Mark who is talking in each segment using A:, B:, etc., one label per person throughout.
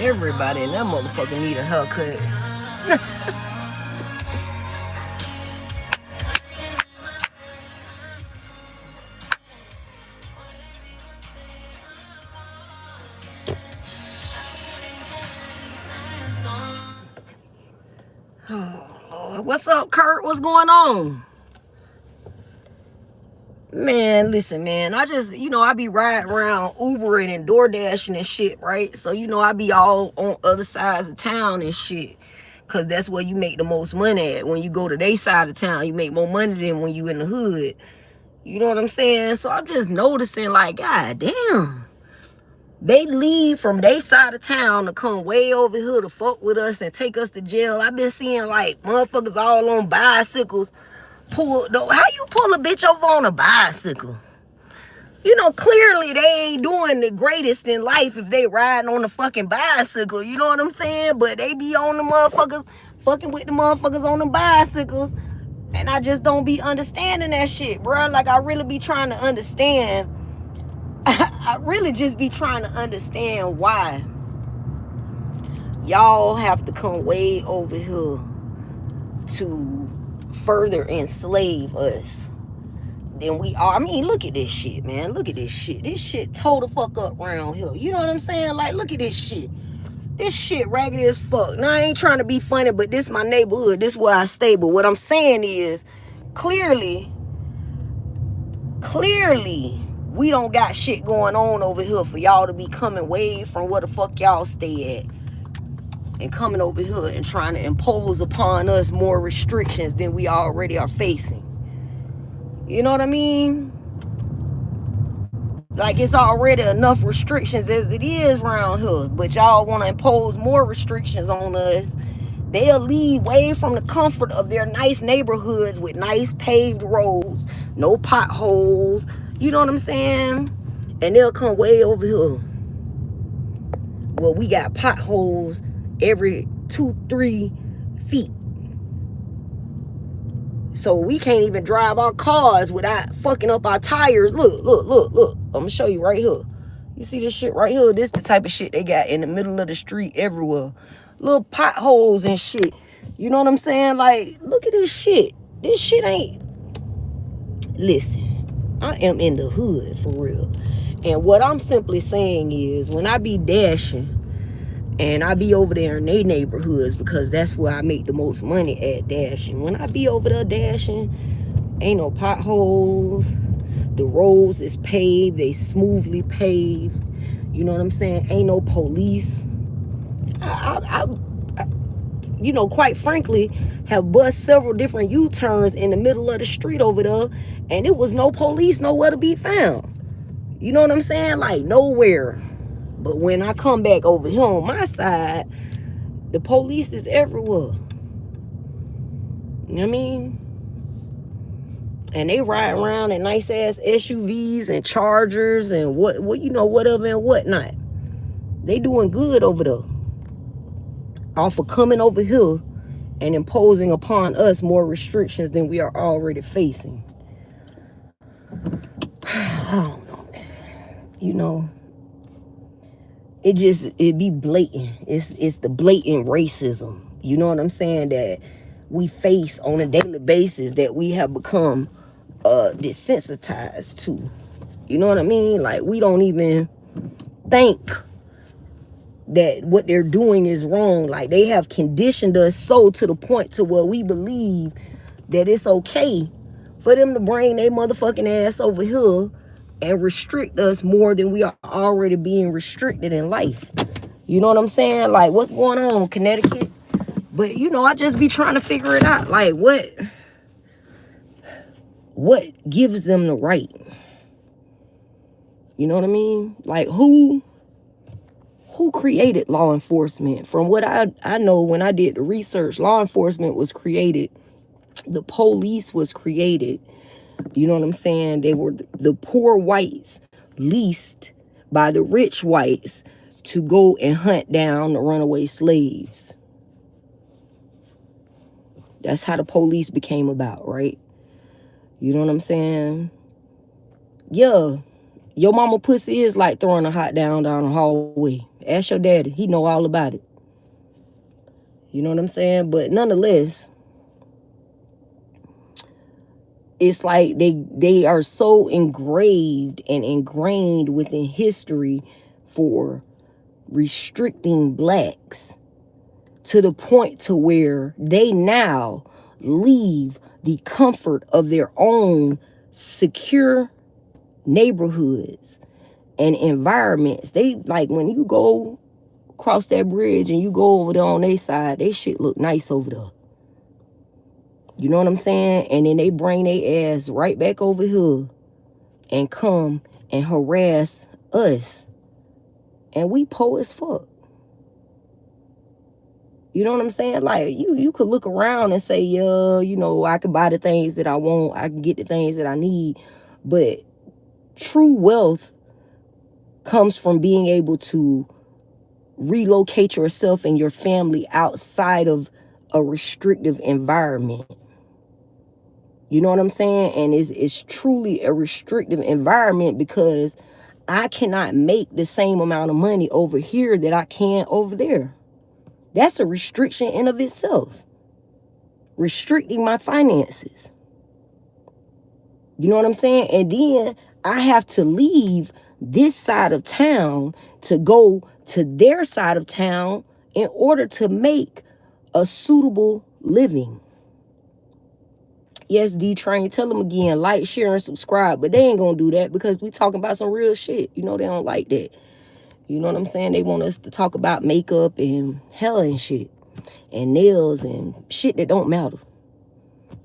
A: Everybody in that motherfucker need a haircut. Oh, Lord. What's up, Kurt? What's going on? Man, listen, man. I just, I be riding around Ubering and DoorDashing and shit, right? So, I be all on other sides of town and shit. Because that's where you make the most money at. When you go to their side of town, you make more money than when you in the hood. You know what I'm saying? So I'm just noticing, like, God damn. They leave from their side of town to come way over here to fuck with us and take us to jail. I've been seeing, like, motherfuckers all on bicycles. How you pull a bitch over on a bicycle? Clearly they ain't doing the greatest in life if they riding on the fucking bicycle. You know what I'm saying? But they be on the motherfuckers, fucking with the motherfuckers on the bicycles. And I just don't be understanding that shit, bro. Like, I really be trying to understand. I really just be trying to understand why y'all have to come way over here to further enslave us than we are. I mean, look at this shit, man. Look at this shit. This shit tore the fuck up around here. You know what I'm saying? Like, look at this shit. This shit raggedy as fuck. Now, I ain't trying to be funny, but this my neighborhood. This where I stay. But what I'm saying is, clearly, we don't got shit going on over here for y'all to be coming way from where the fuck y'all stay at and coming over here and trying to impose upon us more restrictions than we already are facing. You know what I mean? Like, it's already enough restrictions as it is around here, but y'all want to impose more restrictions on us. They'll leave way from the comfort of their nice neighborhoods with nice paved roads, no potholes. You know what I'm saying? And they'll come way over here. Well, we got potholes every 2-3 feet. So we can't even drive our cars without fucking up our tires. Look. I'm going to show you right here. You see this shit right here? This the type of shit they got in the middle of the street everywhere. Little potholes and shit. You know what I'm saying? Like, look at this shit. This shit ain't... Listen, I am in the hood for real. And what I'm simply saying is, when I be dashing, and I be over there in their neighborhoods, because that's where I make the most money at, dashing. When I be over there dashing, ain't no potholes. The roads is paved. They smoothly paved. You know what I'm saying? Ain't no police. I quite frankly, have bust several different U-turns in the middle of the street over there, and it was no police nowhere to be found. You know what I'm saying? Like, nowhere. But when I come back over here on my side, the police is everywhere. You know what I mean? And they ride around in nice ass SUVs and Chargers and whatever and whatnot. They doing good over there. Off of coming over here and imposing upon us more restrictions than we are already facing. I don't know, man. It be blatant. It's the blatant racism. You know what I'm saying? That we face on a daily basis, that we have become desensitized to. You know what I mean? Like, we don't even think that what they're doing is wrong. Like, they have conditioned us so to the point to where we believe that it's okay for them to bring their motherfucking ass over here and restrict us more than we are already being restricted in life. You know what I'm saying? Like, what's going on, Connecticut? But, I just be trying to figure it out. Like, what gives them the right? You know what I mean? Like, who created law enforcement? From what I know, when I did the research, law enforcement was created. The police was created. You know what I'm saying? They were the poor whites leased by the rich whites to go and hunt down the runaway slaves. That's how the police became about, right? You know what I'm saying? Yeah. Your mama pussy is like throwing a hot down the hallway Ask your daddy. He know all about it. You know what I'm saying? But nonetheless, it's like they are so engraved and ingrained within history for restricting blacks to the point to where they now leave the comfort of their own secure neighborhoods and environments. They, like, when you go across that bridge and you go over there on their side, they shit look nice over there. You know what I'm saying? And then they bring their ass right back over here and come and harass us. And we poor as fuck. You know what I'm saying? Like, you could look around and say, yeah, you know, I can buy the things that I want. I can get the things that I need. But true wealth comes from being able to relocate yourself and your family outside of a restrictive environment. You know what I'm saying? And it's truly a restrictive environment because I cannot make the same amount of money over here that I can over there. That's a restriction in of itself. Restricting my finances. You know what I'm saying? And then I have to leave this side of town to go to their side of town in order to make a suitable living. Yes, D-Train, tell them again, like, share, and subscribe. But they ain't gonna do that because we talking about some real shit. You know, they don't like that. You know what I'm saying? They want us to talk about makeup and hell and shit. And nails and shit that don't matter.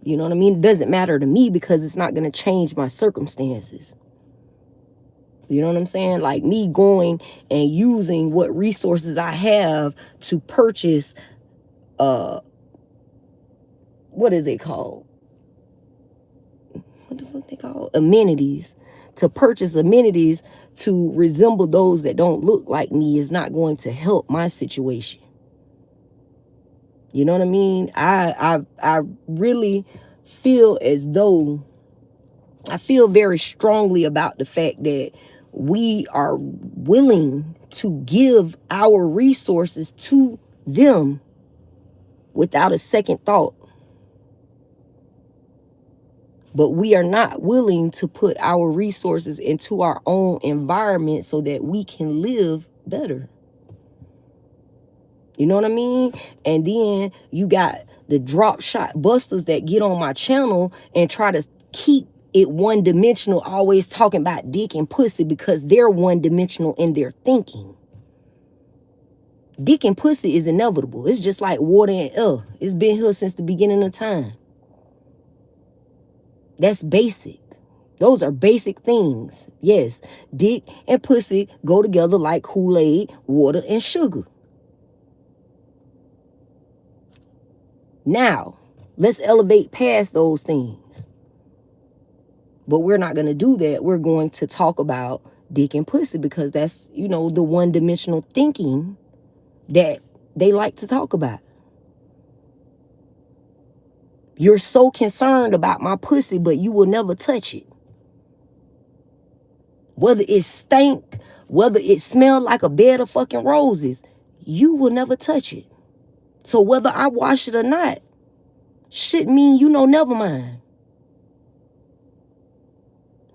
A: You know what I mean? It doesn't matter to me because it's not gonna change my circumstances. You know what I'm saying? Like me going and using what resources I have to purchase, what is it called? What the fuck they call amenities, to purchase amenities to resemble those that don't look like me is not going to help my situation. You know what I mean? I really feel as though I feel very strongly about the fact that we are willing to give our resources to them without a second thought. But we are not willing to put our resources into our own environment so that we can live better. You know what I mean? And then you got the drop shot busters that get on my channel and try to keep it one dimensional, always talking about dick and pussy because they're one dimensional in their thinking. Dick and pussy is inevitable. It's just like water and air. It's been here since the beginning of time. That's basic. Those are basic things. Yes, dick and pussy go together like Kool-Aid, water, and sugar. Now, let's elevate past those things. But we're not going to do that. We're going to talk about dick and pussy because that's, you know, the one-dimensional thinking that they like to talk about. You're so concerned about my pussy, but you will never touch it. Whether it stank, whether it smelled like a bed of fucking roses, you will never touch it. So whether I wash it or not, shit mean, you know, never mind.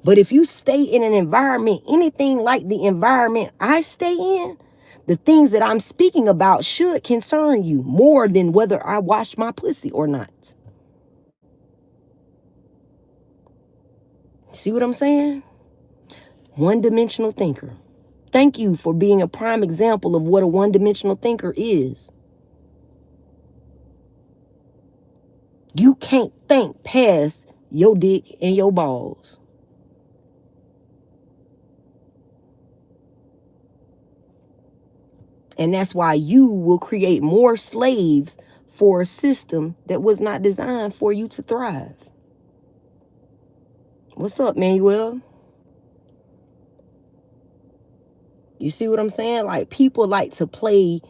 A: But if you stay in an environment, anything like the environment I stay in, the things that I'm speaking about should concern you more than whether I wash my pussy or not. See what I'm saying? One-dimensional thinker. Thank you for being a prime example of what a one-dimensional thinker is. You can't think past your dick and your balls. And that's why you will create more slaves for a system that was not designed for you to thrive. What's up, Manuel? You see what I'm saying? Like, people like to play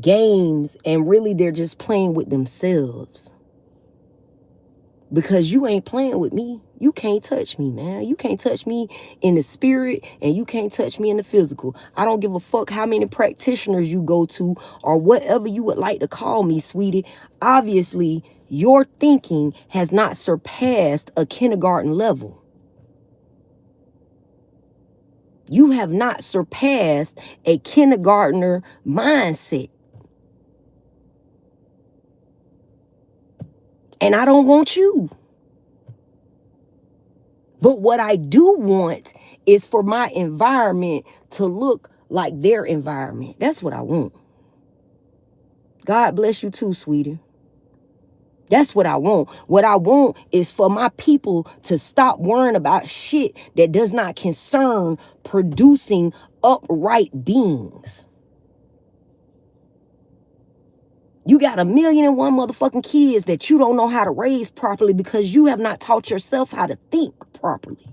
A: games and really they're just playing with themselves. Because you ain't playing with me. You can't touch me, man. You can't touch me in the spirit, and you can't touch me in the physical. I don't give a fuck how many practitioners you go to or whatever you would like to call me, sweetie. Obviously, your thinking has not surpassed a kindergarten level. You have not surpassed a kindergartner mindset. And I don't want you. But what I do want is for my environment to look like their environment. That's what I want. God bless you too, sweetie. That's what I want. What I want is for my people to stop worrying about shit that does not concern producing upright beings. You got 1,000,001 motherfucking kids that you don't know how to raise properly because you have not taught yourself how to think properly.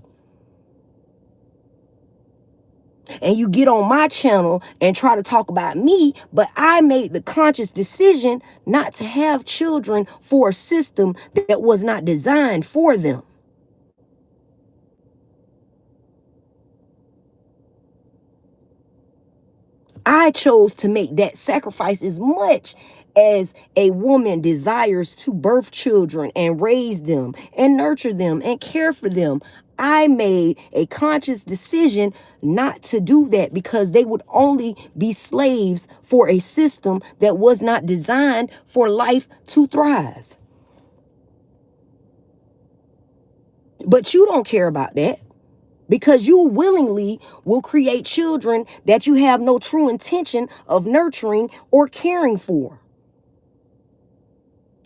A: And you get on my channel and try to talk about me, but I made the conscious decision not to have children for a system that was not designed for them. I chose to make that sacrifice. As much as a woman desires to birth children and raise them and nurture them and care for them, I made a conscious decision not to do that because they would only be slaves for a system that was not designed for life to thrive. But you don't care about that, because you willingly will create children that you have no true intention of nurturing or caring for.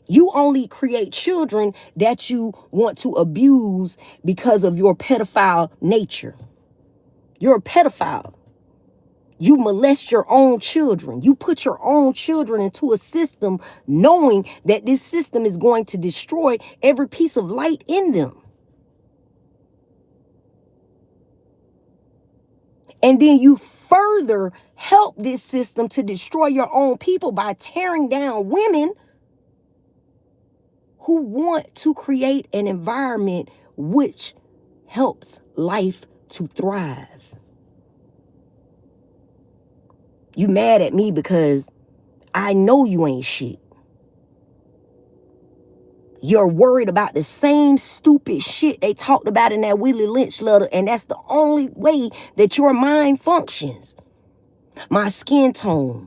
A: You only create children that you want to abuse because of your pedophile nature. You're a pedophile. You molest your own children. You put your own children into a system knowing that this system is going to destroy every piece of light in them. And then you further help this system to destroy your own people by tearing down women who want to create an environment which helps life to thrive. You mad at me because I know you ain't shit. You're worried about the same stupid shit they talked about in that Willie Lynch letter, and that's the only way that your mind functions. My skin tone,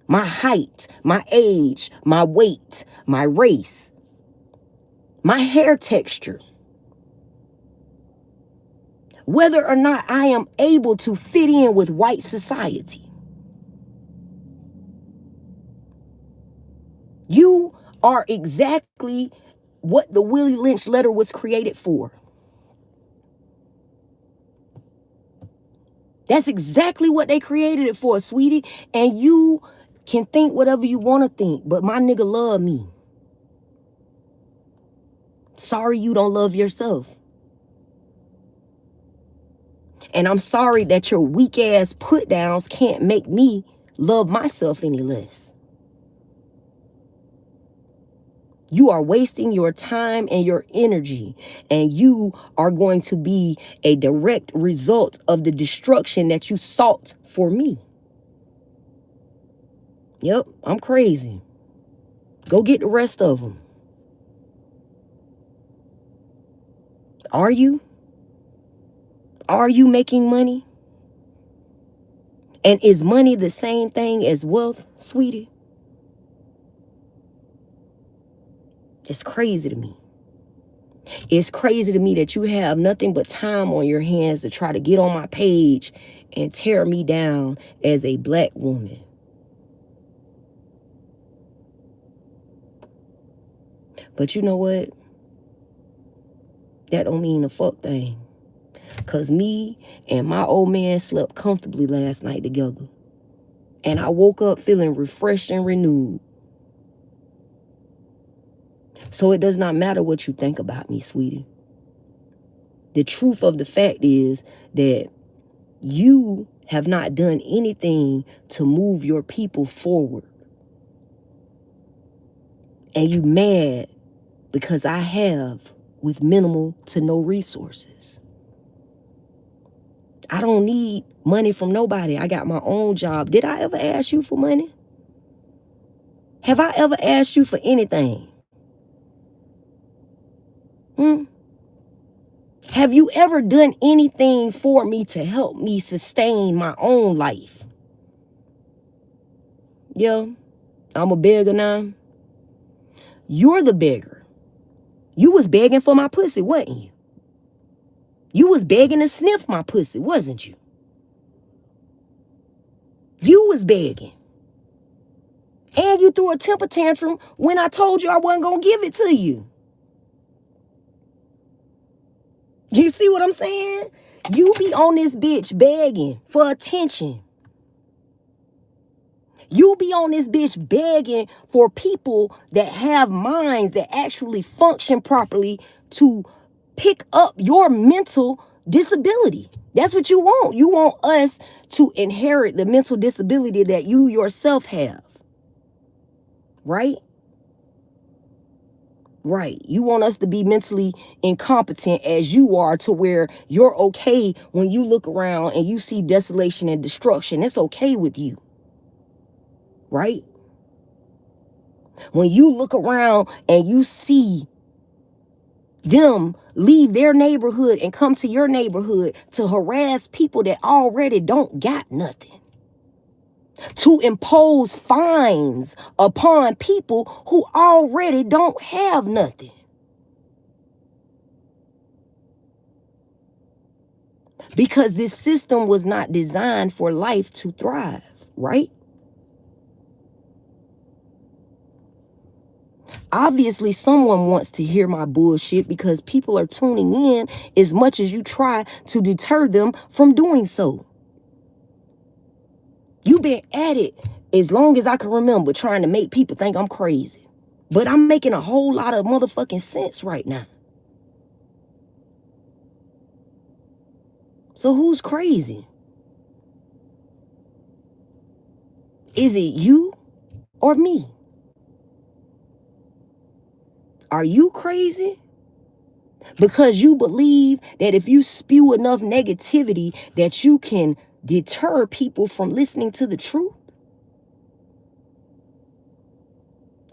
A: my height, my age, my weight, my race, my hair texture. Whether or not I am able to fit in with white society. You are exactly what the Willie Lynch letter was created for. That's exactly what they created it for, sweetie. And you can think whatever you want to think, but my nigga love me. Sorry you don't love yourself. And I'm sorry that your weak ass put downs can't make me love myself any less. You are wasting your time and your energy, and you are going to be a direct result of the destruction that you sought for me. Yep, I'm crazy. Go get the rest of them. Are you? Are you making money? And is money the same thing as wealth, sweetie? It's crazy to me. It's crazy to me that you have nothing but time on your hands to try to get on my page and tear me down as a black woman. But you know what? That don't mean a fuck thing. Because me and my old man slept comfortably last night together. And I woke up feeling refreshed and renewed. So it does not matter what you think about me, sweetie. The truth of the fact is that you have not done anything to move your people forward. And you mad because I have with minimal to no resources. I don't need money from nobody. I got my own job. Did I ever ask you for money? Have I ever asked you for anything? Have you ever done anything for me to help me sustain my own life? Yeah, I'm a beggar now. You're the beggar. You was begging for my pussy, wasn't you? You was begging to sniff my pussy, wasn't you? You was begging. And you threw a temper tantrum when I told you I wasn't going to give it to you. You see what I'm saying? You be on this bitch begging for attention. You be on this bitch begging for people that have minds that actually function properly to pick up your mental disability. That's what you want. You want us to inherit the mental disability that you yourself have. Right? Right. You want us to be mentally incompetent as you are, to where you're okay when you look around and you see desolation and destruction. It's okay with you. Right? When you look around and you see them leave their neighborhood and come to your neighborhood to harass people that already don't got nothing, to impose fines upon people who already don't have nothing. Because this system was not designed for life to thrive, right? Obviously, someone wants to hear my bullshit because people are tuning in as much as you try to deter them from doing so. You've been at it as long as I can remember, trying to make people think I'm crazy. But I'm making a whole lot of motherfucking sense right now. So who's crazy? Is it you or me? Are you crazy? Because you believe that if you spew enough negativity that you can deter people from listening to the truth?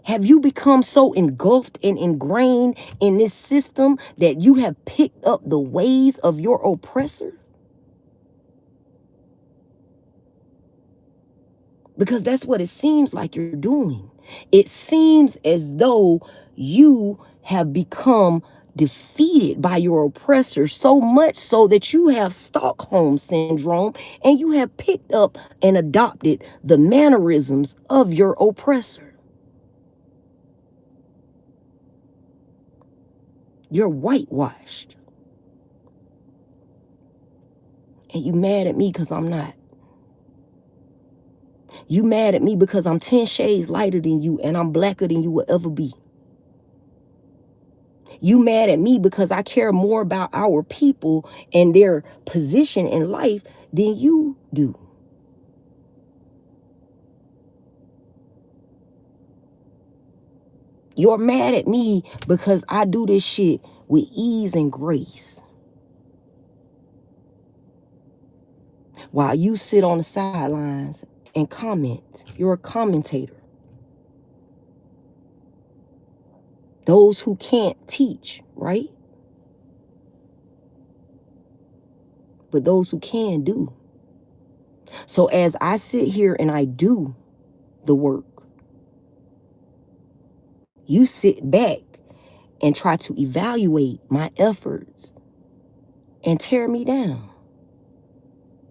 A: Have you become so engulfed and ingrained in this system that you have picked up the ways of your oppressor? Because that's what it seems like you're doing. It seems as though you have become defeated by your oppressor, so much so that you have Stockholm syndrome and you have picked up and adopted the mannerisms of your oppressor. You're whitewashed. And you mad at me because I'm not. You mad at me because I'm 10 shades lighter than you and I'm blacker than you will ever be. You mad at me because I care more about our people and their position in life than you do. You're mad at me because I do this shit with ease and grace, while you sit on the sidelines and comment. You're a commentator. Those who can't teach, right? But those who can do. So as I sit here and I do the work, you sit back and try to evaluate my efforts and tear me down,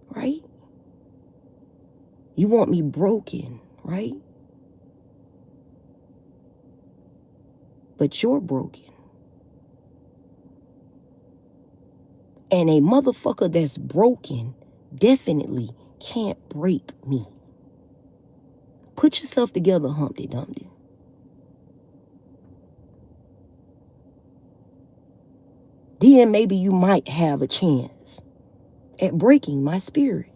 A: right? You want me broken, right? But you're broken. And a motherfucker that's broken definitely can't break me. Put yourself together, Humpty Dumpty. Then maybe you might have a chance at breaking my spirit.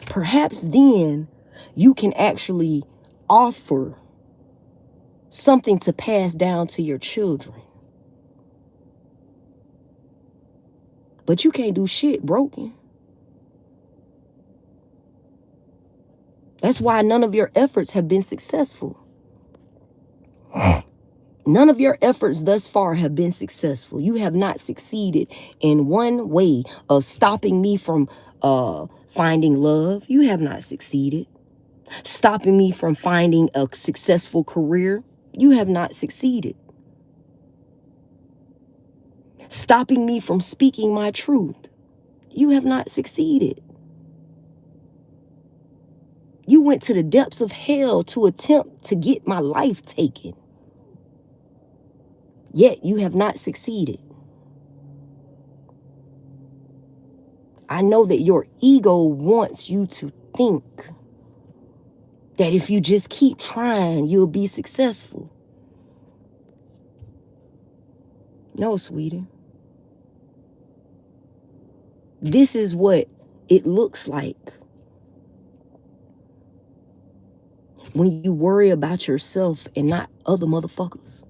A: Perhaps then you can actually offer something to pass down to your children. But you can't do shit broken. That's why none of your efforts have been successful. None of your efforts thus far have been successful. You have not succeeded in one way of stopping me from finding love. You have not succeeded. Stopping me from finding a successful career. You have not succeeded. Stopping me from speaking my truth. You have not succeeded. You went to the depths of hell to attempt to get my life taken. Yet you have not succeeded. I know that your ego wants you to think that if you just keep trying, you'll be successful. No, sweetie. This is what it looks like when you worry about yourself and not other motherfuckers.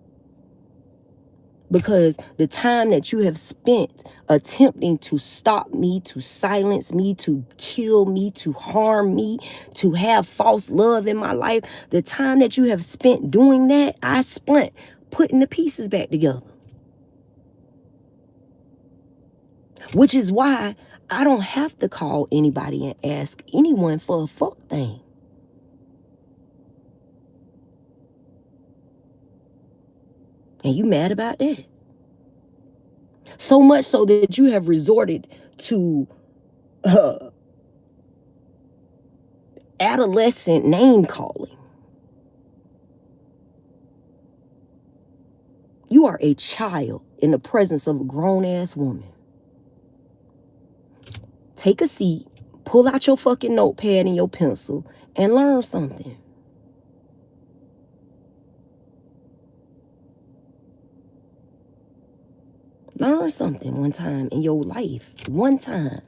A: Because the time that you have spent attempting to stop me, to silence me, to kill me, to harm me, to have false love in my life, the time that you have spent doing that, I spent putting the pieces back together. Which is why I don't have to call anybody and ask anyone for a fuck thing. And you mad about that? So much so that you have resorted to adolescent name calling. You are a child in the presence of a grown-ass woman. Take a seat, pull out your fucking notepad and your pencil, and learn something. Learn something one time in your life. One time.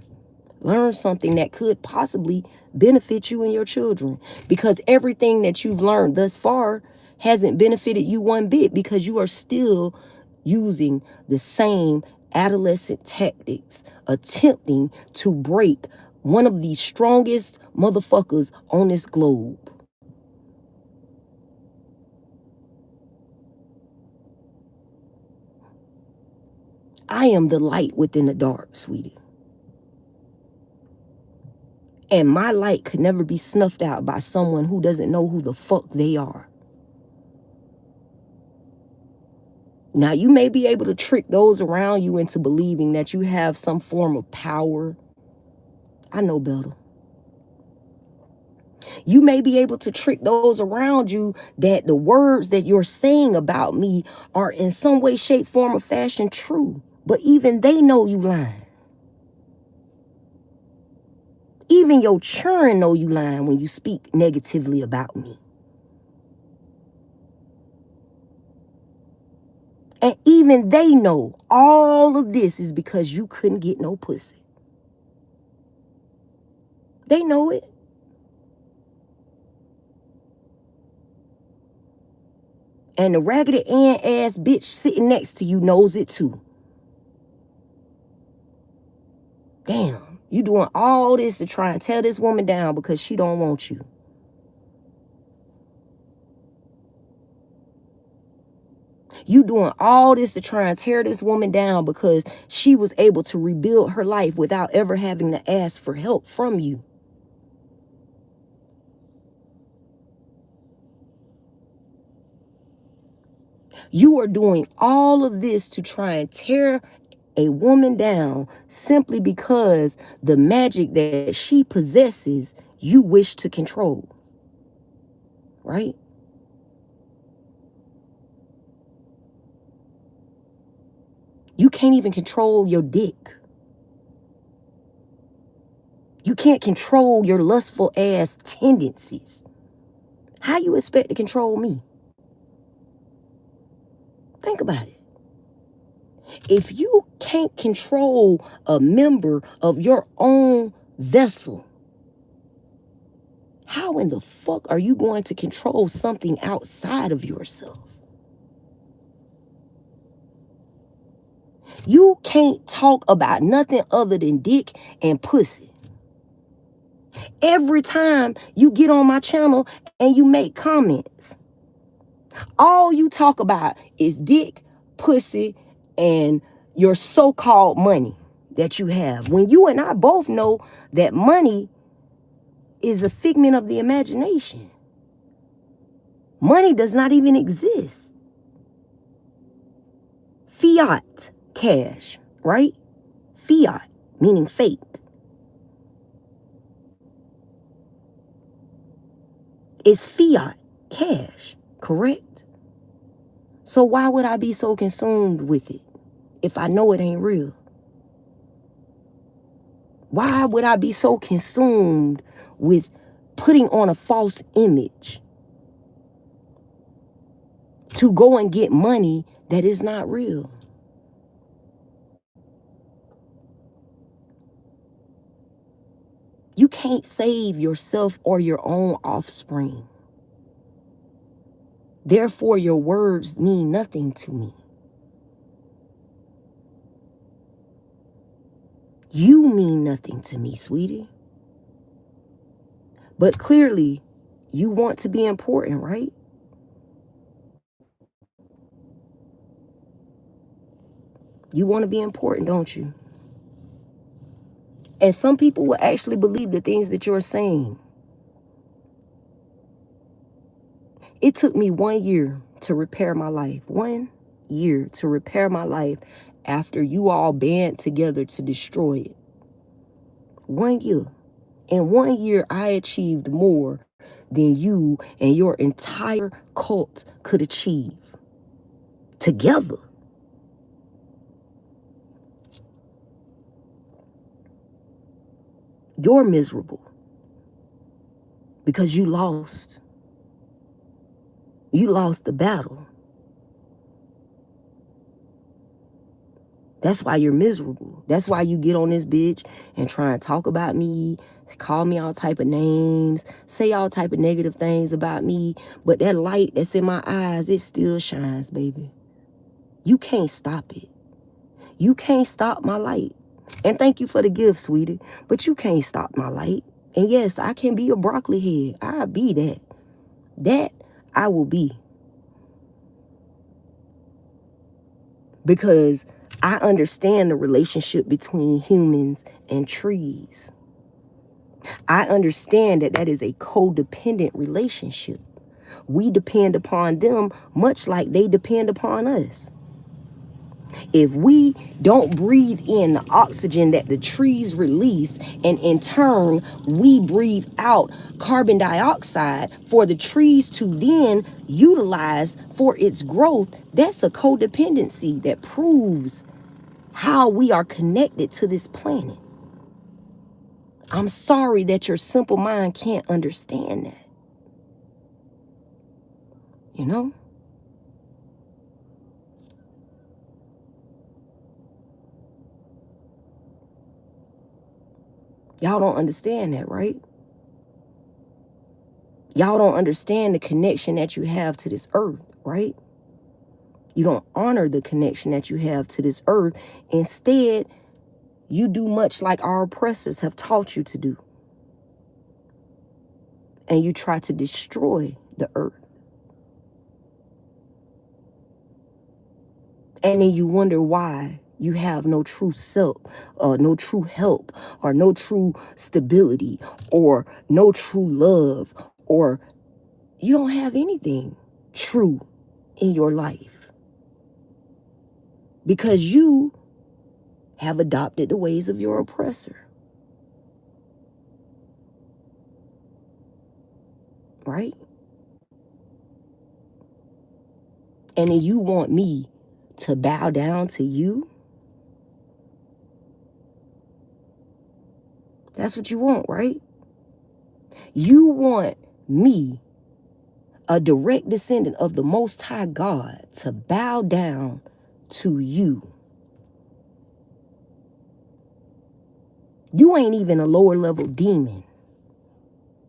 A: Learn something that could possibly benefit you and your children. Because everything that you've learned thus far hasn't benefited you one bit, because you are still using the same adolescent tactics, attempting to break one of the strongest motherfuckers on this globe. I am the light within the dark, sweetie. And my light could never be snuffed out by someone who doesn't know who the fuck they are. Now, you may be able to trick those around you into believing that you have some form of power. I know better. You may be able to trick those around you that the words that you're saying about me are in some way, shape, form, or fashion true. But even they know you lying. Even your children know you lying when you speak negatively about me. And even they know all of this is because you couldn't get no pussy. They know it. And the Raggedy Ann ass bitch sitting next to you knows it too. Damn, you doing all this to try and tear this woman down because she don't want you. You doing all this to try and tear this woman down because she was able to rebuild her life without ever having to ask for help from you. You are doing all of this to try and tear a woman down simply because the magic that she possesses, you wish to control. Right? You can't even control your dick. You can't control your lustful ass tendencies. How you expect to control me? Think about it. If you can't control a member of your own vessel, How in the fuck are you going to control something outside of yourself? You can't talk about nothing other than dick and pussy. Every time you get on my channel and you make comments, all you talk about is dick, pussy, and your so-called money that you have. When you and I both know that money is a figment of the imagination. Money does not even exist. Fiat cash, right? Fiat, meaning fake. It's fiat cash, correct? So why would I be so consumed with it if I know it ain't real? Why would I be so consumed with putting on a false image to go and get money that is not real? You can't save yourself or your own offspring. Therefore, your words mean nothing to me. You mean nothing to me, sweetie. But clearly, you want to be important, right? You want to be important, don't you? And some people will actually believe the things that you're saying. It took me 1 year to repair my life. 1 year to repair my life after you all band together to destroy it. 1 year. In 1 year, I achieved more than you and your entire cult could achieve together. You're miserable because you lost. You lost the battle. That's why you're miserable. That's why you get on this bitch and try and talk about me, call me all type of names, say all type of negative things about me. But that light that's in my eyes, it still shines, baby. You can't stop it. You can't stop my light. And thank you for the gift, sweetie. But you can't stop my light. And yes, I can be a broccoli head. I'll be that. That I will be. Because I understand the relationship between humans and trees. I understand that that is a codependent relationship. We depend upon them much like they depend upon us. If we don't breathe in the oxygen that the trees release, and in turn, we breathe out carbon dioxide for the trees to then utilize for its growth, that's a codependency that proves how we are connected to this planet. I'm sorry that your simple mind can't understand that. You know? Y'all don't understand that, right? Y'all don't understand the connection that you have to this earth, right? You don't honor the connection that you have to this earth. Instead, you do much like our oppressors have taught you to do. And you try to destroy the earth. And then you wonder why you have no true self, no true help, or no true stability, or no true love, or you don't have anything true in your life. Because you have adopted the ways of your oppressor. Right? And then you want me to bow down to you? That's what you want, right? You want me, a direct descendant of the Most High God, to bow down to you. You ain't even a lower level demon.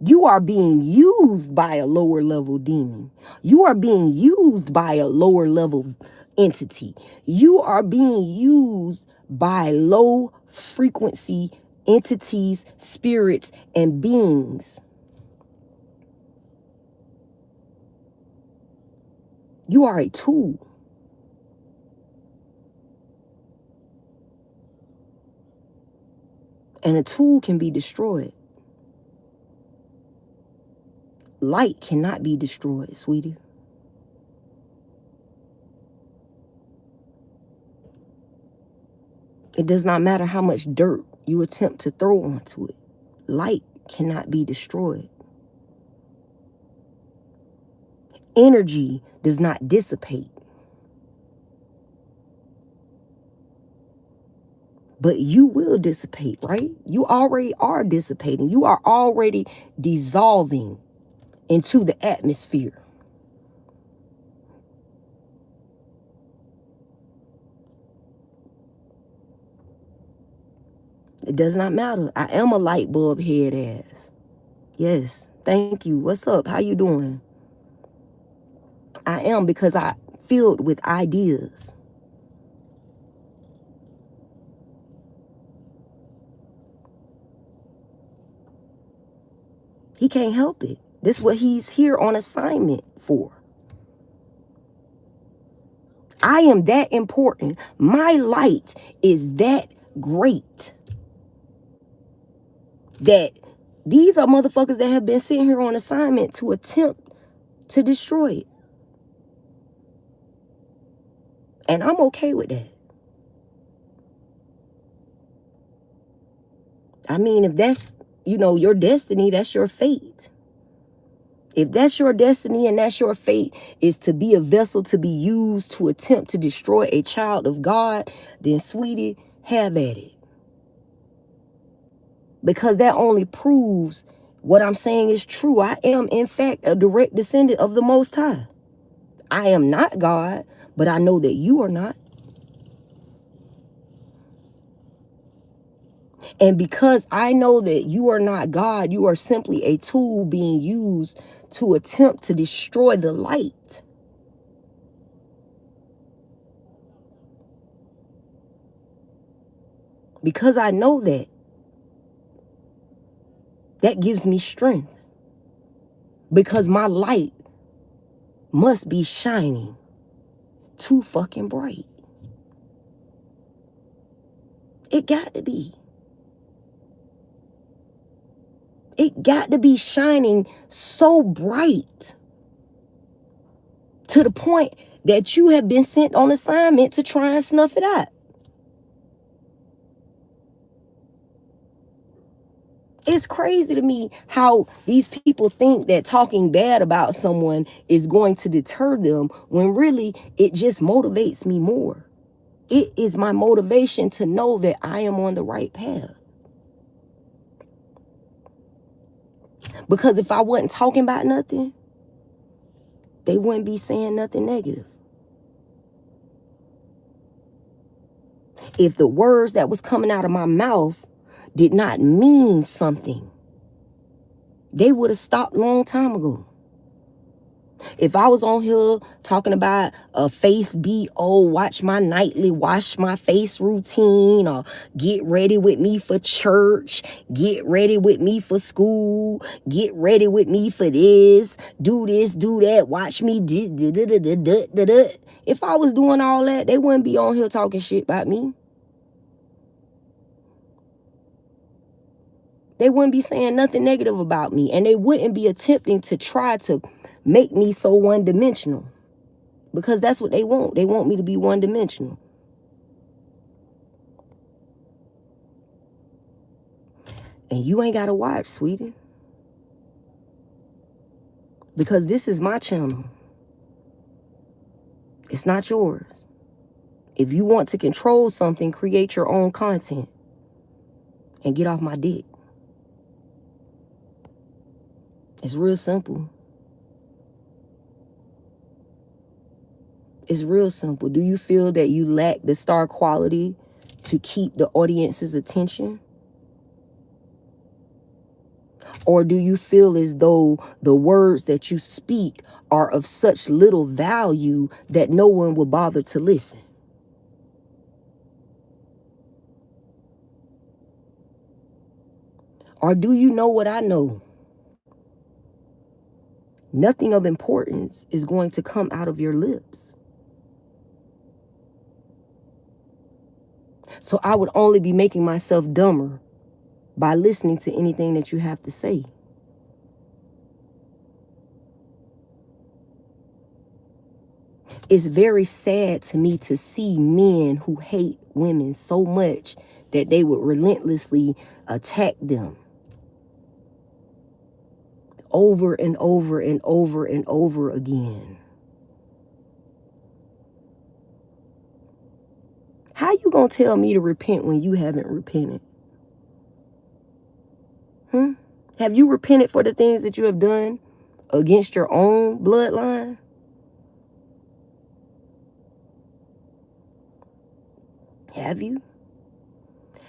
A: You are being used by a lower level demon. You are being used by a lower level entity. You are being used by low frequency entities, spirits, and beings. You are a tool. And a tool can be destroyed. Light cannot be destroyed, sweetie. It does not matter how much dirt you attempt to throw onto it. Light cannot be destroyed. Energy does not dissipate. But you will dissipate, right? You already are dissipating. You are already dissolving into the atmosphere. It does not matter. I am a light bulb head ass. Yes. Thank you. What's up? How you doing? I am, because I filled with ideas. He can't help it. This is what he's here on assignment for. I am that important. My light is that great that these are motherfuckers that have been sitting here on assignment to attempt to destroy it. And I'm okay with that. I mean, if that's, your destiny, that's your fate. If that's your destiny and that's your fate, is to be a vessel to be used to attempt to destroy a child of God, then sweetie, have at it. Because that only proves what I'm saying is true. I am, in fact, a direct descendant of the Most High. I am not God, but I know that you are not. And because I know that you are not God, you are simply a tool being used to attempt to destroy the light. Because I know that, that gives me strength. Because my light must be shining too fucking bright. It got to be. It got to be shining so bright to the point that you have been sent on assignment to try and snuff it out. It's crazy to me how these people think that talking bad about someone is going to deter them, when really it just motivates me more. It is my motivation to know that I am on the right path. Because if I wasn't talking about nothing, they wouldn't be saying nothing negative. If the words that was coming out of my mouth did not mean something, they would have stopped a long time ago. If I was on here talking about a face BO, watch my nightly wash my face routine, or get ready with me for church, get ready with me for school, get ready with me for this, do that, watch me if I was doing all that, they wouldn't be on here talking shit about me. They wouldn't be saying nothing negative about me, and they wouldn't be attempting to try to make me so one-dimensional, because that's what they want. They want me to be one-dimensional. And you ain't got to watch, sweetie, because this is my channel. It's not yours. If you want to control something, create your own content and get off my dick. It's real simple. It's real simple. Do you feel that you lack the star quality to keep the audience's attention? Or do you feel as though the words that you speak are of such little value that no one will bother to listen? Or do you know what I know? Nothing of importance is going to come out of your lips. So I would only be making myself dumber by listening to anything that you have to say. It's very sad to me to see men who hate women so much that they would relentlessly attack them over and over and over and over again. How you gonna tell me to repent when you haven't repented? Have you repented for the things that you have done against your own bloodline? Have you?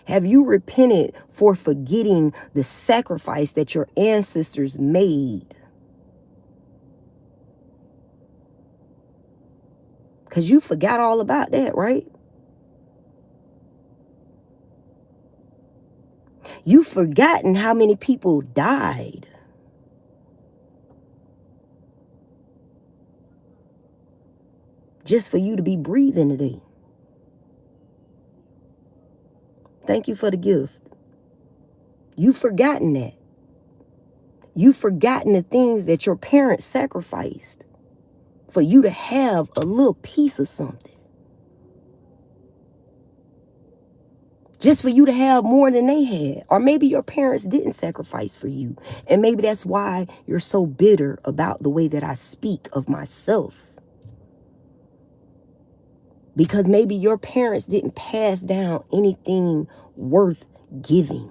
A: Have you repented for forgetting the sacrifice that your ancestors made? Because you forgot all about that, right? You've forgotten how many people died just for you to be breathing today. Thank you for the gift. You've forgotten that. You've forgotten the things that your parents sacrificed for you to have a little piece of something. Just for you to have more than they had. Or maybe your parents didn't sacrifice for you. And maybe that's why you're so bitter about the way that I speak of myself. Because maybe your parents didn't pass down anything worth giving.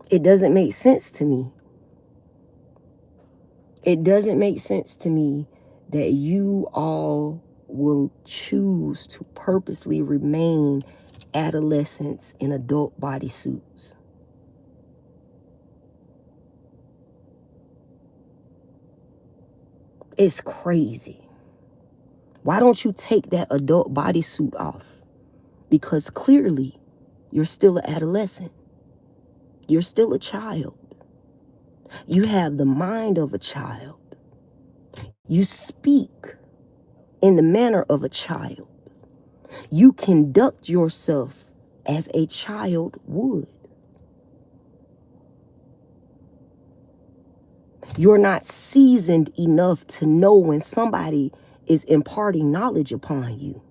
A: It doesn't make sense to me. It doesn't make sense to me that you all will choose to purposely remain adolescents in adult bodysuits. It's crazy. Why don't you take that adult bodysuit off? Because clearly you're still an adolescent. You're still a child. You have the mind of a child. You speak in the manner of a child. You conduct yourself as a child would. You're not seasoned enough to know when somebody is imparting knowledge upon you.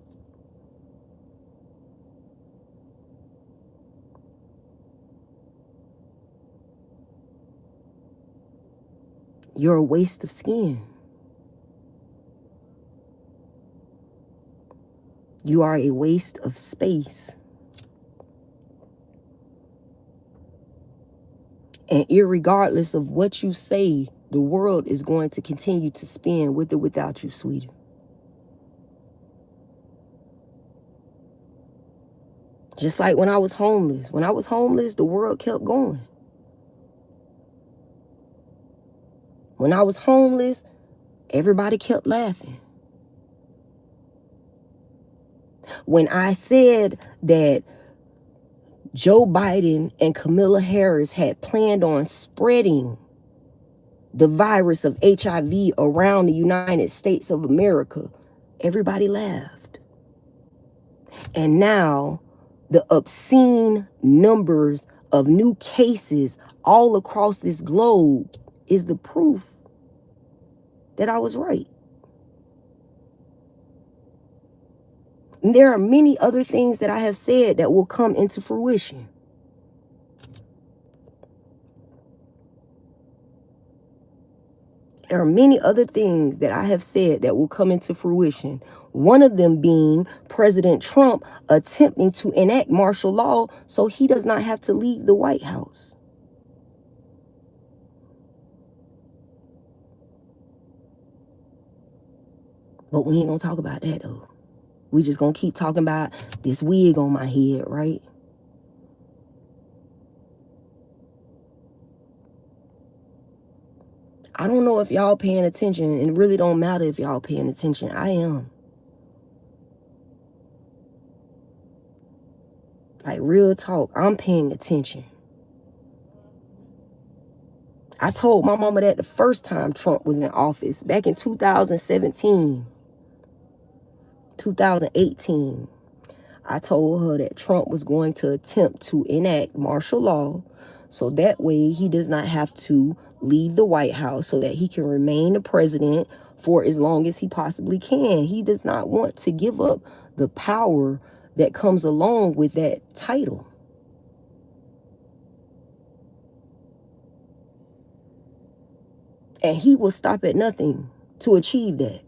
A: You're a waste of skin. You are a waste of space. And irregardless of what you say, the world is going to continue to spin with or without you, sweetie. Just like when I was homeless. When I was homeless, the world kept going. When I was homeless, everybody kept laughing. When I said that Joe Biden and Kamala Harris had planned on spreading the virus of HIV around the United States of America, everybody laughed. And now the obscene numbers of new cases all across this globe is the proof that I was right. And there are many other things that I have said that will come into fruition. There are many other things that I have said that will come into fruition. One of them being President Trump attempting to enact martial law so he does not have to leave the White House. But we ain't gonna talk about that though. We just gonna keep talking about this wig on my head, right? I don't know if y'all paying attention, and it really don't matter if y'all paying attention. I am. Like, real talk, I'm paying attention. I told my mama that the first time Trump was in office, back in 2017, 2018. I told her that Trump was going to attempt to enact martial law so that way he does not have to leave the White House, so that he can remain the president for as long as he possibly can. He does not want to give up the power that comes along with that title. And he will stop at nothing to achieve that.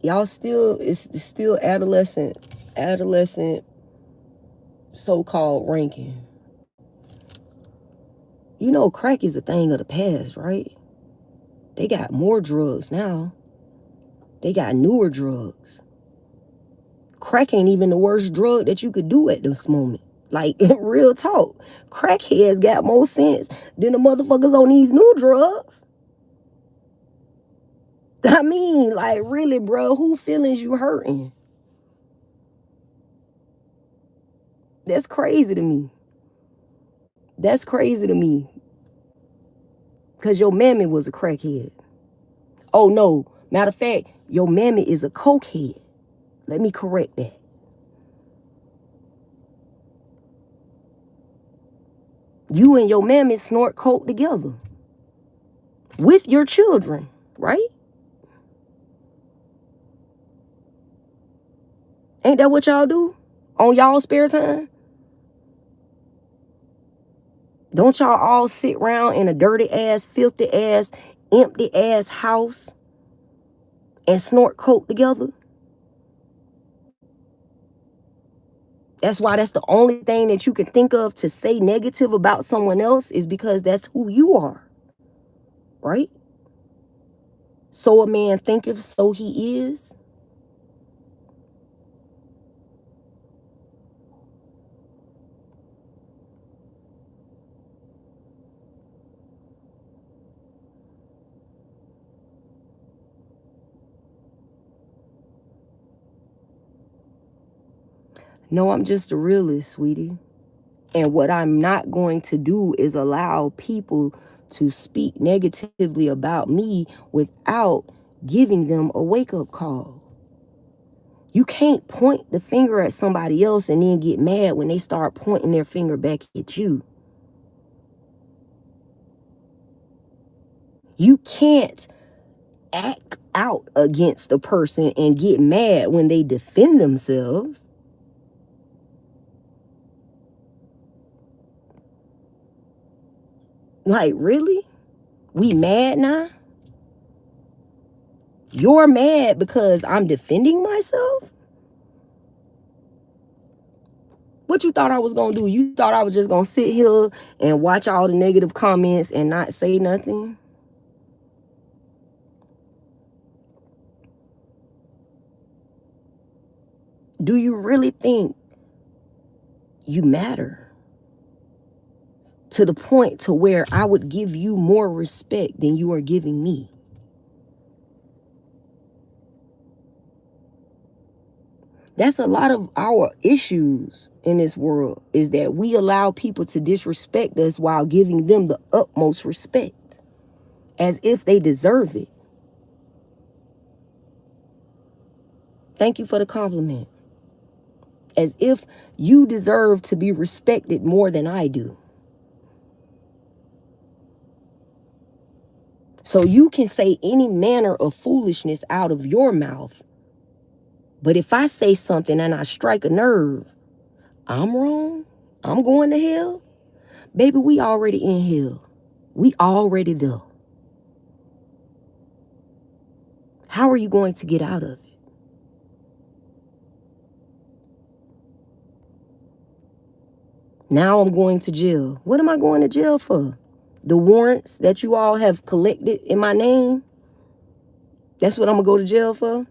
A: Y'all still, it's still adolescent so-called ranking. You know, crack is a thing of the past, right? They got more drugs now. They got newer drugs. Crack ain't even the worst drug that you could do at this moment. Like, real talk. Crackheads got more sense than the motherfuckers on these new drugs. I mean, like, really, bro, who feelings you hurting? That's crazy to me. That's crazy to me. Because your mammy was a crackhead. Oh, no. Matter of fact, your mammy is a cokehead. Let me correct that. You and your mammy snort coke together. With your children, right? Ain't that what y'all do? On y'all spare time? Don't y'all all sit around in a dirty ass, filthy ass, empty ass house and snort coke together? That's why that's the only thing that you can think of to say negative about someone else, is because that's who you are. Right? So a man thinketh, so he is. No, I'm just a realist, sweetie. And what I'm not going to do is allow people to speak negatively about me without giving them a wake-up call. You can't point the finger at somebody else and then get mad when they start pointing their finger back at you. You can't act out against a person and get mad when they defend themselves. Like, really? We mad now? You're mad because I'm defending myself? What you thought I was going to do? You thought I was just going to sit here and watch all the negative comments and not say nothing? Do you really think you matter to the point to where I would give you more respect than you are giving me? That's a lot of our issues in this world, is that we allow people to disrespect us while giving them the utmost respect, as if they deserve it. Thank you for the compliment. As if you deserve to be respected more than I do. So you can say any manner of foolishness out of your mouth, but if I say something and I strike a nerve, I'm wrong, I'm going to hell. Baby, we already in hell. We already there. How are you going to get out of it? . Now I'm going to jail. What am I going to jail for? The warrants that you all have collected in my name? That's what I'm going to go to jail for?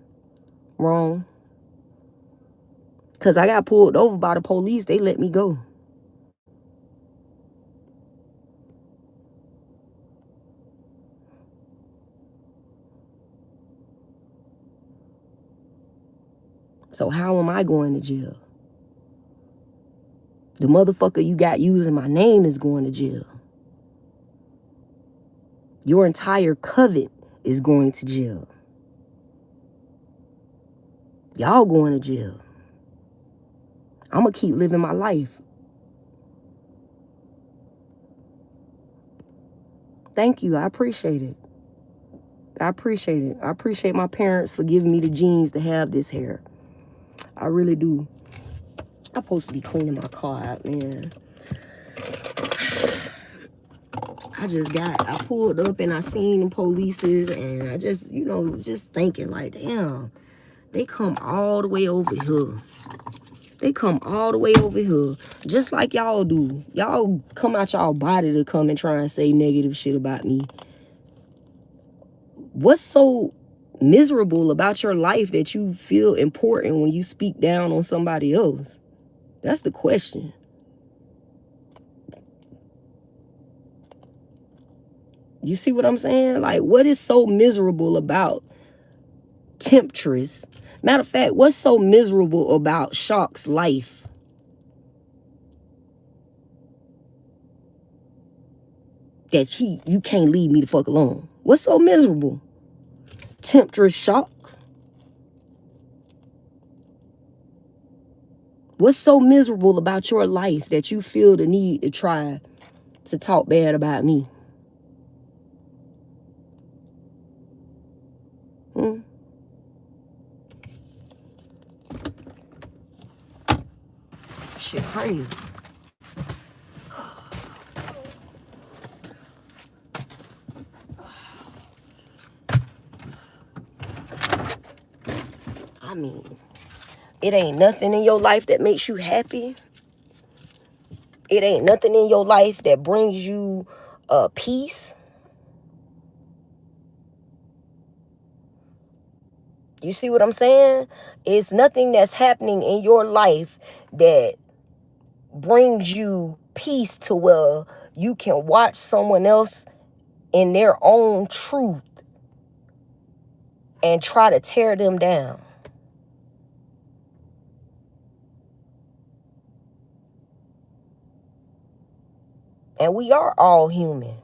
A: Wrong. Because I got pulled over by the police. They let me go. So how am I going to jail? The motherfucker you got using my name is going to jail. Your entire covet is going to jail. Y'all going to jail. I'm going to keep living my life. Thank you. I appreciate it. I appreciate it. I appreciate my parents for giving me the genes to have this hair. I really do. I'm supposed to be cleaning my car out, man. I pulled up and I seen the polices and I just, just thinking like, damn, they come all the way over here. They come all the way over here, just like y'all do. Y'all come out y'all body to come and try and say negative shit about me. What's so miserable about your life that you feel important when you speak down on somebody else? That's the question. You see what I'm saying? Like, what is so miserable about Temptress? Matter of fact, what's so miserable about Shock's life? That you can't leave me the fuck alone. What's so miserable? Temptress Shock? What's so miserable about your life that you feel the need to try to talk bad about me? Shit crazy. I mean, it ain't nothing in your life that makes you happy. It ain't nothing in your life that brings you peace. You see what I'm saying? It's nothing that's happening in your life that brings you peace to where you can watch someone else in their own truth and try to tear them down. And we are all human,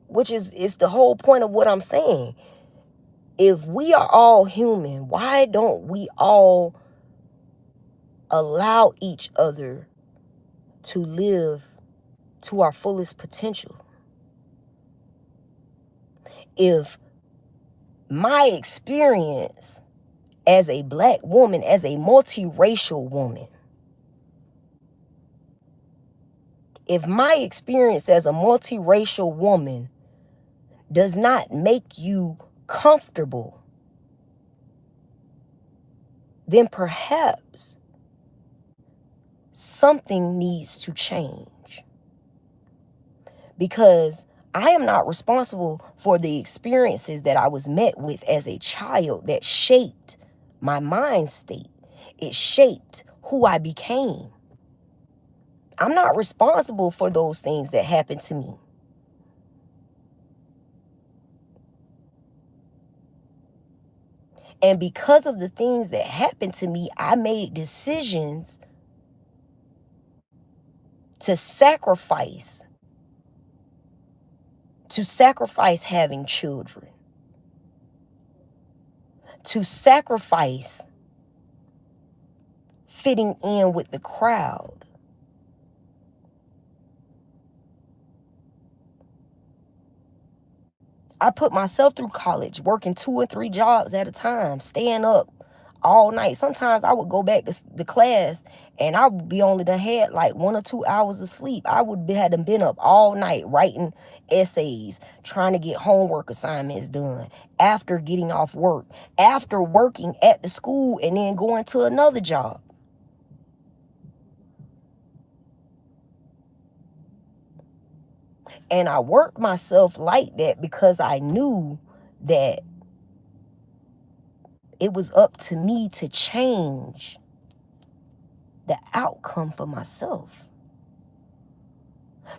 A: which is the whole point of what I'm saying. If we are all human, why don't we all allow each other to live to our fullest potential? If my experience as a black woman, as a multiracial woman, if my experience as a multiracial woman does not make you comfortable, then perhaps something needs to change. Because I am not responsible for the experiences that I was met with as a child that shaped my mind state. It shaped who I became. I'm not responsible for those things that happened to me. And because of the things that happened to me, I made decisions to sacrifice having children, to sacrifice fitting in with the crowd. I put myself through college, working 2 or 3 jobs at a time, staying up all night. Sometimes I would go back to the class and I would be only done had like 1 or 2 hours of sleep. I would be had them been up all night writing essays, trying to get homework assignments done after getting off work, after working at the school and then going to another job. And I worked myself like that because I knew that it was up to me to change the outcome for myself.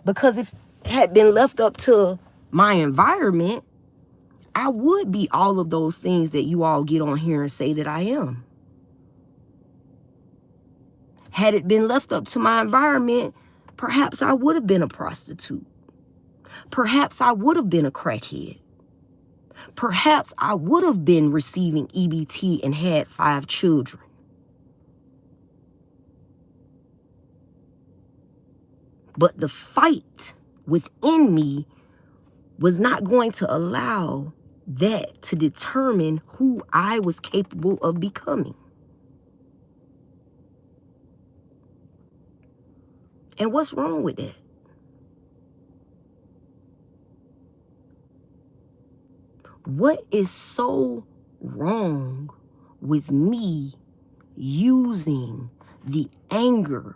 A: Because if it had been left up to my environment, I would be all of those things that you all get on here and say that I am. Had it been left up to my environment, perhaps I would have been a prostitute. Perhaps I would have been a crackhead. Perhaps I would have been receiving EBT and had 5 children. But the fight within me was not going to allow that to determine who I was capable of becoming. And what's wrong with that? What is so wrong with me using the anger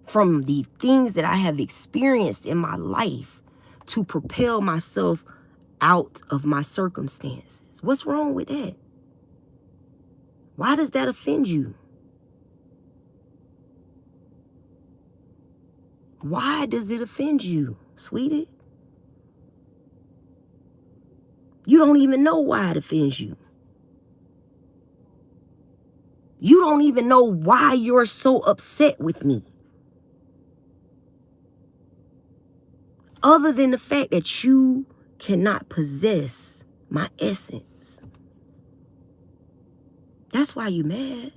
A: from the things that I have experienced in my life to propel myself out of my circumstances? What's wrong with that? Why does that offend you? Why does it offend you, sweetie? You don't even know why it offends you. You don't even know why you're so upset with me. Other than the fact that you cannot possess my essence. That's why you're mad.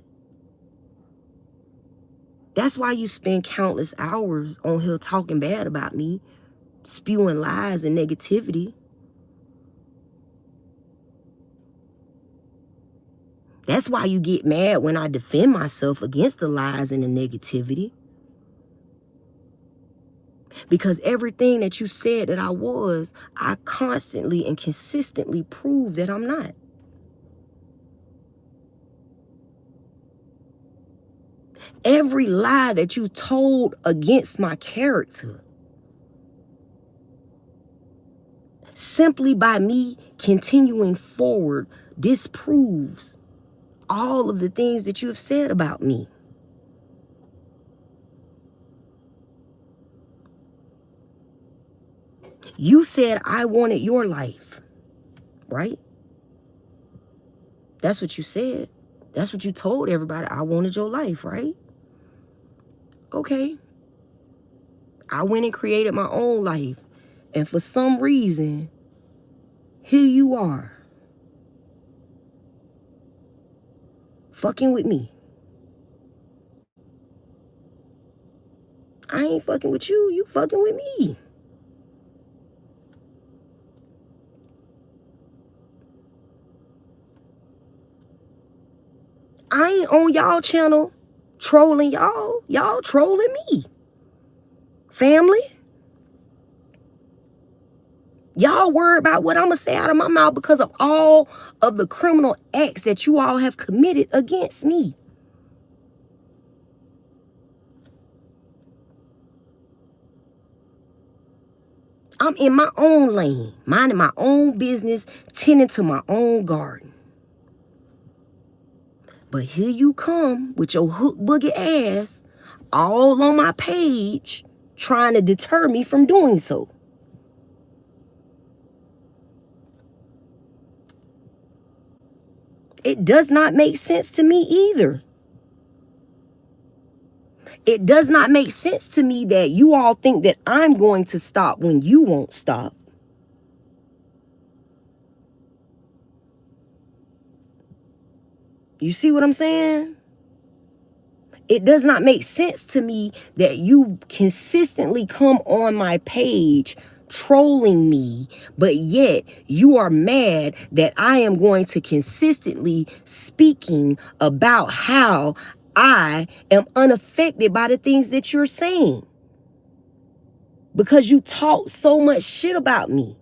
A: That's why you spend countless hours on here talking bad about me, spewing lies and negativity. That's why you get mad when I defend myself against the lies and the negativity. Because everything that you said that I was, I constantly and consistently prove that I'm not. Every lie that you told against my character, simply by me continuing forward, disproves all of the things that you have said about me. You said I wanted your life, right? That's what you said. That's what you told everybody. I wanted your life, right? Okay. I went and created my own life. And for some reason, here you are. Fucking with me. I ain't fucking with you. You fucking with me. I ain't on y'all channel trolling y'all. Y'all trolling me. Family. Y'all worry about what I'm going to say out of my mouth because of all of the criminal acts that you all have committed against me. I'm in my own lane, minding my own business, tending to my own garden. But here you come with your hook boogie ass all on my page trying to deter me from doing so. It does not make sense to me either. It does not make sense to me that you all think that I'm going to stop when you won't stop. You see what I'm saying? It does not make sense to me that you consistently come on my page trolling me, but yet you are mad that I am going to consistently speaking about how I am unaffected by the things that you're saying. Because you talk so much shit about me.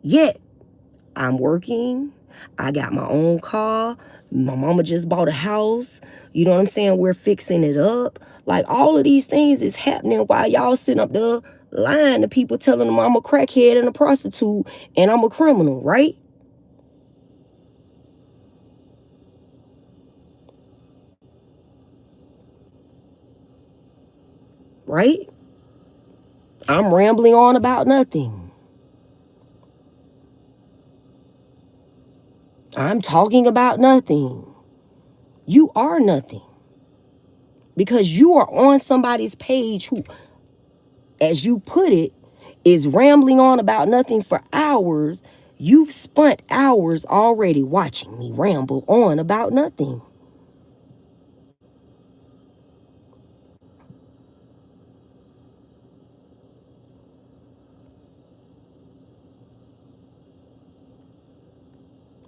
A: Yet I'm working. I got my own car. My mama just bought a house. You know what I'm saying? We're fixing it up. Like, all of these things is happening while y'all sitting up there lying to people, telling them I'm a crackhead and a prostitute and I'm a criminal, right? Right? I'm rambling on about nothing. I'm talking about nothing. You are nothing. Because you are on somebody's page who, as you put it, is rambling on about nothing for hours. You've spent hours already watching me ramble on about nothing.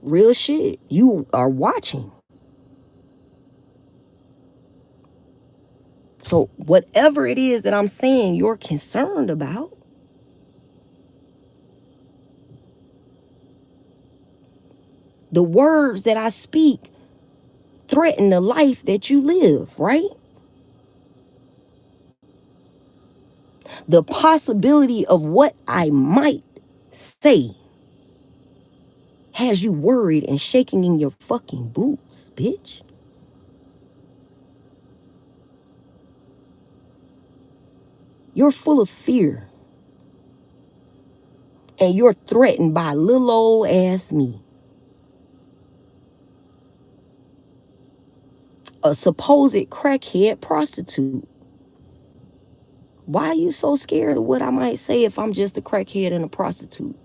A: Real shit. You are watching. So whatever it is that I'm saying you're concerned about, the words that I speak threaten the life that you live, right? The possibility of what I might say has you worried and shaking in your fucking boots, bitch. You're full of fear. And you're threatened by little old ass me. A supposed crackhead prostitute. Why are you so scared of what I might say if I'm just a crackhead and a prostitute?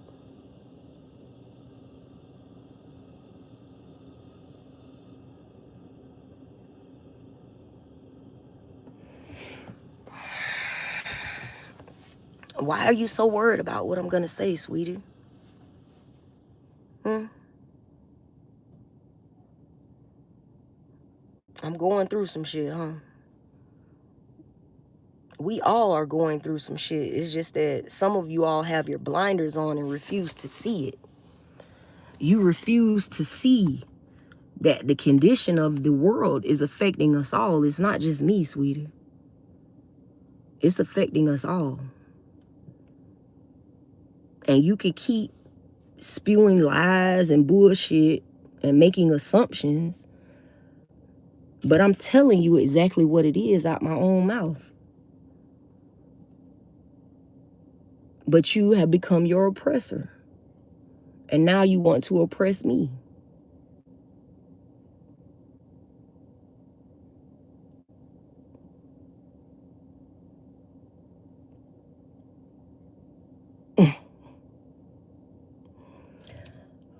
A: Why are you so worried about what I'm gonna say, sweetie? I'm going through some shit, huh? We all are going through some shit. It's just that some of you all have your blinders on and refuse to see it. You refuse to see that the condition of the world is affecting us all. It's not just me, sweetie. It's affecting us all. And you can keep spewing lies and bullshit and making assumptions, but I'm telling you exactly what it is out my own mouth. But you have become your oppressor. And now you want to oppress me.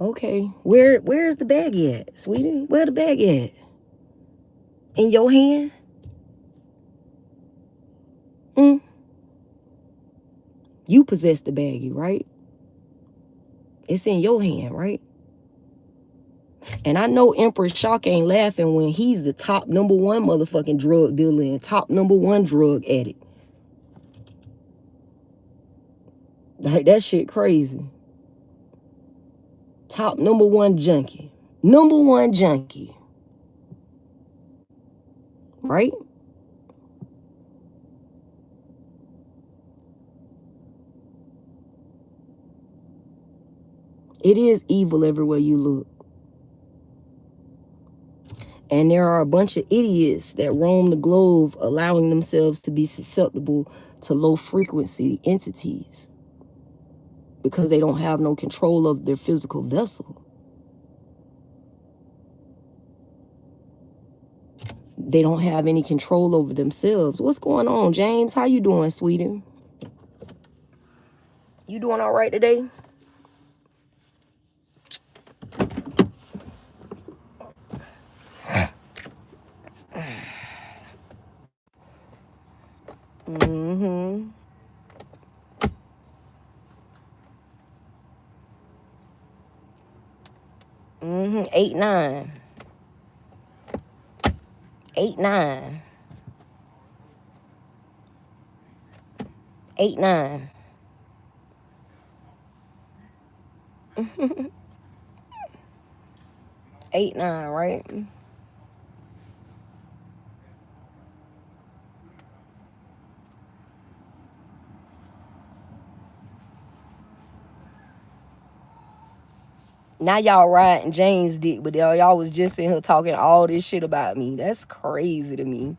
A: Okay, where's the bag at, sweetie? Where the bag at? In your hand? You possess the baggie, right? It's in your hand, right? And I know Empress Shock ain't laughing when he's the top number one motherfucking drug dealer and top number one drug addict. Like, that shit crazy. Top number one junkie. Number one junkie. Right? It is evil everywhere you look. And there are a bunch of idiots that roam the globe, allowing themselves to be susceptible to low frequency entities because they don't have no control of their physical vessel. They don't have any control over themselves. What's going on, James? How you doing, sweetie? You doing all right today? Mm-hmm. 8-9. 8-9. 8-9. 8, 9, right? Now y'all riding James dick, but y'all was just in here talking all this shit about me. That's crazy to me.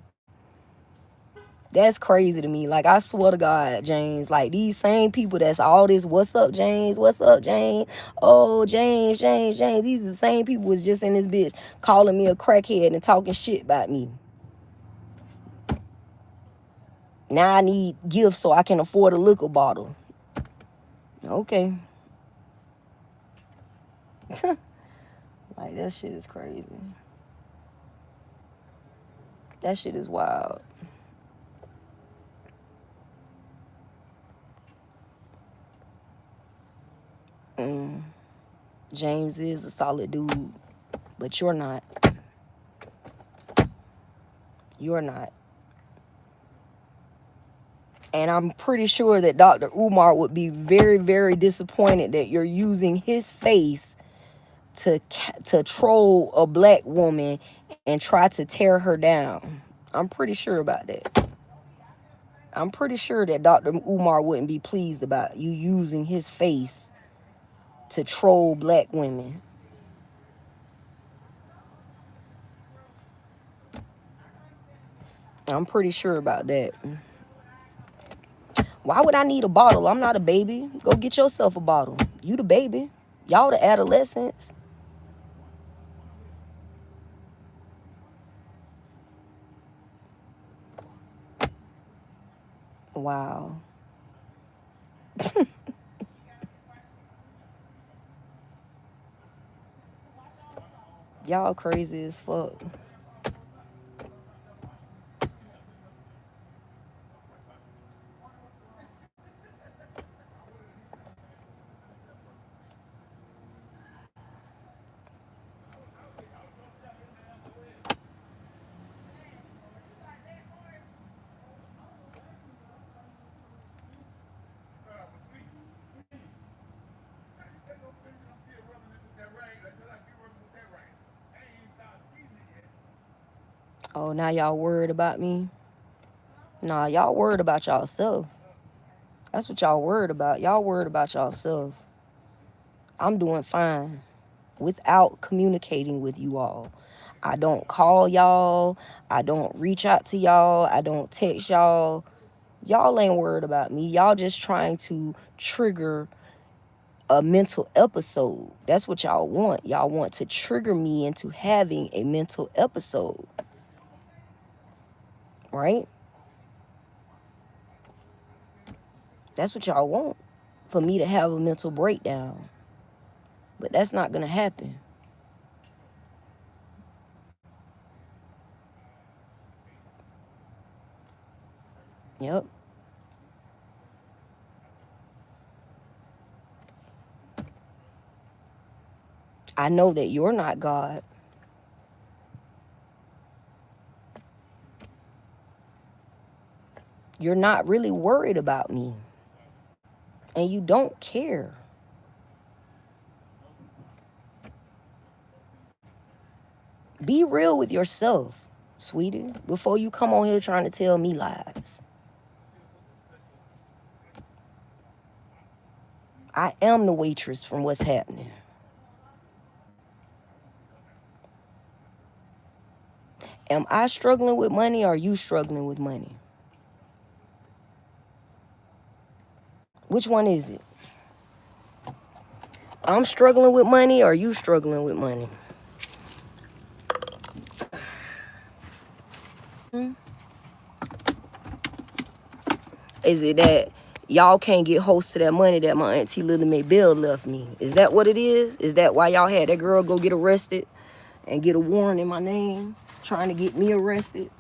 A: That's crazy to me. Like, I swear to God, James, like, these same people that's all this, what's up, James? What's up, James? Oh, James, James, James. These are the same people was just in this bitch calling me a crackhead and talking shit about me. Now I need gifts so I can afford a liquor bottle. Okay. Like, that shit is crazy. That shit is wild. James is a solid dude, but you're not. You're not. And I'm pretty sure that Dr. Umar would be very, very disappointed that you're using his face to troll a black woman and try to tear her down. I'm pretty sure about that. I'm pretty sure that Dr. Umar wouldn't be pleased about you using his face to troll black women. I'm pretty sure about that. Why would I need a bottle? I'm not a baby. Go get yourself a bottle. You the baby. Y'all the adolescents. Wow. Y'all crazy as fuck. Oh, now y'all worried about me? Nah, y'all worried about y'allself. That's what y'all worried about. Y'all worried about y'allself. I'm doing fine without communicating with you all. I don't call y'all. I don't reach out to y'all. I don't text y'all. Y'all ain't worried about me. Y'all just trying to trigger a mental episode. That's what y'all want. Y'all want to trigger me into having a mental episode. Right? That's what y'all want. For me to have a mental breakdown. But that's not going to happen. Yep. I know that you're not God. You're not really worried about me. And you don't care. Be real with yourself, sweetie, before you come on here trying to tell me lies. I am the waitress from what's happening. Am I struggling with money or are you struggling with money? Which one is it? I'm struggling with money or are you struggling with money? Is it that y'all can't get host to that money that my auntie Little May Bill left me? Is that what it is? Is that why y'all had that girl go get arrested and get a warrant in my name trying to get me arrested?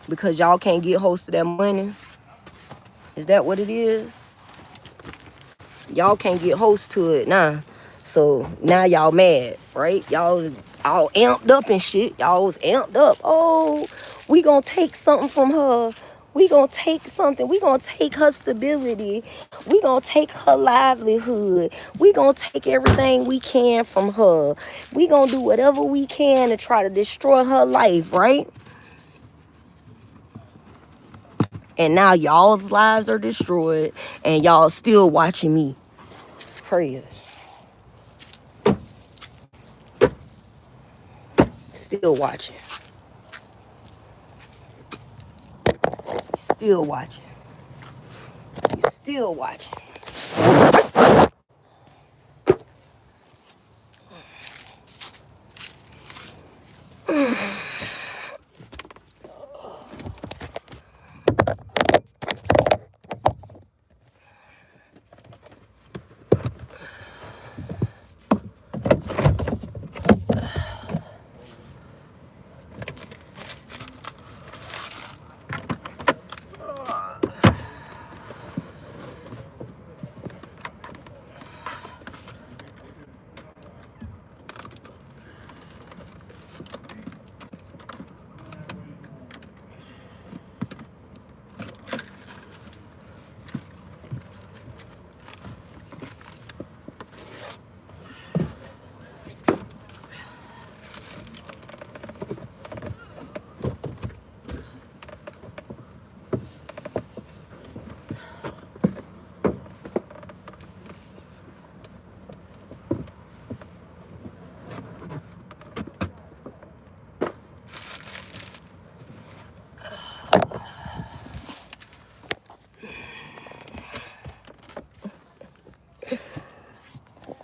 A: Because y'all can't get host to that money? Is that what it is? Y'all can't get host to it now. So now y'all mad, right? Y'all all amped up and shit. Y'all was amped up. Oh, we gonna take something from her. We gonna take something. We gonna take her stability. We gonna take her livelihood. We gonna take everything we can from her. We gonna do whatever we can to try to destroy her life, right? And now y'all's lives are destroyed and y'all still watching me. It's crazy. Still watching. Still watching. You still watching.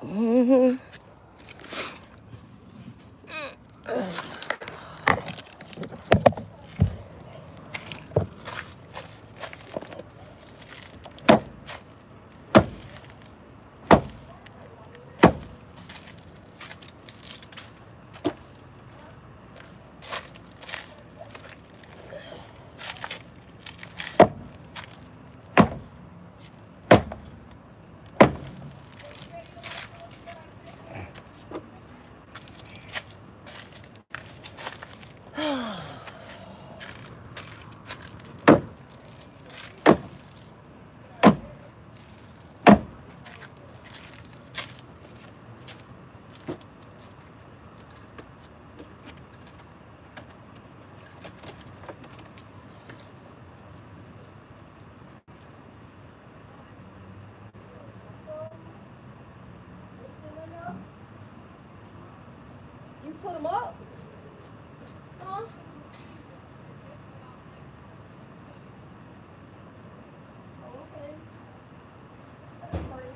A: Mm-hmm. You put them up? Huh? Okay. That's crazy.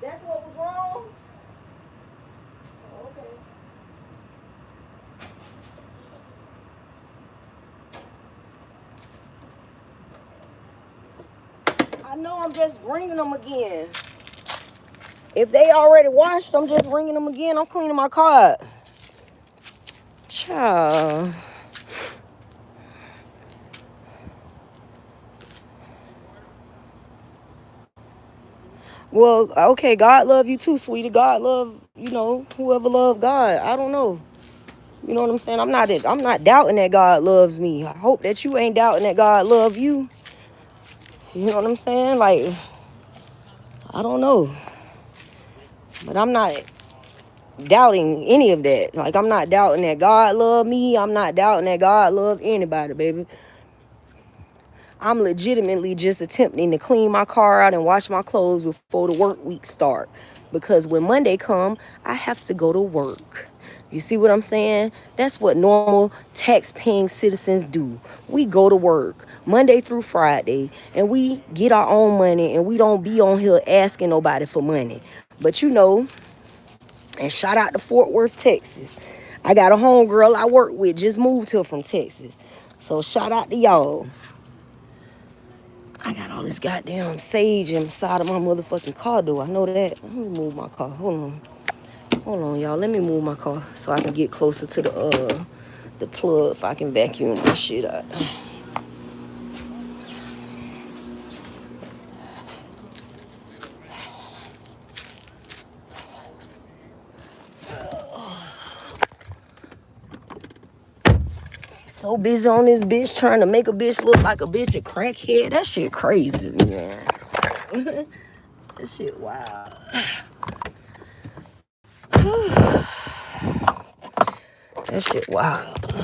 A: That's what was wrong? Okay. I know, I'm just ringing them again. If they already washed, I'm just ringing them again. I'm cleaning my car. Child. Well, okay, God love you too, sweetie. God love, whoever love God. I don't know. You know what I'm saying? I'm not doubting that God loves me. I hope that you ain't doubting that God love you. You know what I'm saying? Like, I don't know. But I'm not doubting any of that. Like, I'm not doubting that God love me. I'm not doubting that God love anybody, baby. I'm legitimately just attempting to clean my car out and wash my clothes before the work week start. Because when Monday come, I have to go to work. You see what I'm saying? That's what normal tax-paying citizens do. We go to work Monday through Friday, and we get our own money, and we don't be on here asking nobody for money. But and shout out to Fort Worth, Texas. I got a homegirl I work with, just moved here from Texas. So shout out to y'all. I got all this goddamn sage inside of my motherfucking car door. I know that. Let me move my car. Hold on, y'all. Let me move my car so I can get closer to the plug if I can vacuum this shit out. so busy on this bitch trying to make a bitch look like a bitch a crackhead. That shit crazy, man. That shit wild. That shit wild.